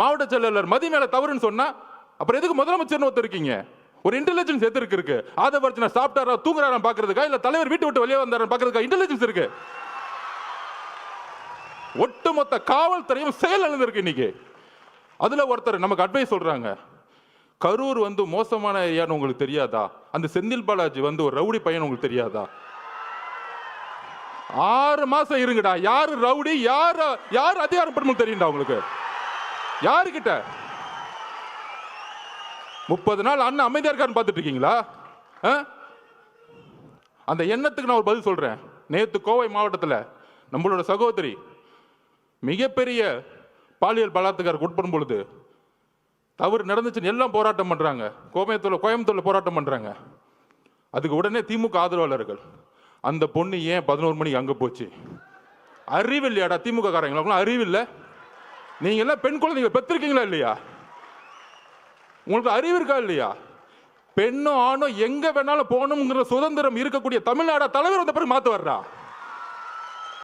மாவட்ட செயலாளர் மதி மேல தவறுன்னு சொன்னா அப்புறம் எதுக்கு முதலமைச்சர்னு ஒருத்தர் இருக்கீங்க? ஒரு இன்டெலிஜென்ஸ் எது இருக்கு? ஆதவர்ஜனா சாப்பிட்டாரா தூங்குறாரா பாக்குறதுக்கா, இல்ல தலைவர் வீட்டு விட்டு வெளியே வந்தாரா பாக்குறதுக்கா இன்டெலிஜென்ஸ் இருக்கு? ஒட்டுமொத்த காவல்துறையும் செயல் இழந்திருக்கு இன்னைக்கு. அதுல ஒருத்தர் நமக்கு அட்வைஸ் சொல்றாங்க, கரூர் மோசமான ஏரியான்னு உங்களுக்கு தெரியாதா? அந்த செந்தில் பாலாஜி ஒரு ரவுடி பையன் உங்களுக்கு தெரியாதா? 6 மாசம் இருங்கடா. யாரு ரவுடி, யாரு அதிகாரம் பண்பு தெரியும்டா உங்களுக்கு? யாருக்கிட்ட 30 நாள் அண்ணன் அமைதியா இருக்காருன்னு பார்த்துட்டு இருக்கீங்களா? அந்த எண்ணத்துக்கு நான் ஒரு பதில் சொல்றேன். நேத்து கோவை மாவட்டத்தில் நம்மளோட சகோதரி மிகப்பெரிய பாலியல் பலாத்காரத்துக்கு உட்படும் பொழுது தவறு நடந்துச்சுன்னு எல்லாம் போராட்டம் பண்றாங்க. கோயம்புத்தூர்ல போராட்டம் பண்றாங்க. அதுக்கு உடனே திமுக ஆதரவாளர்கள், அந்த பொண்ணு ஏன் 11 மணிக்கு அங்க போச்சு? அறிவு இல்லையாடா திமுக காரங்களுக்குலாம்? அறிவு இல்லை? நீங்க எல்லாம் பெண் குழந்தைங்க பெற்றிருக்கீங்களா இல்லையா? உங்களுக்கு அறிவு இருக்கா இல்லையா? பெண்ணும் ஆணும் எங்க வேணாலும் போகணுங்கிற சுதந்திரம் இருக்கக்கூடிய தமிழ்நாடு தலைவர் வந்த பிறகு மாத்து வர்றா.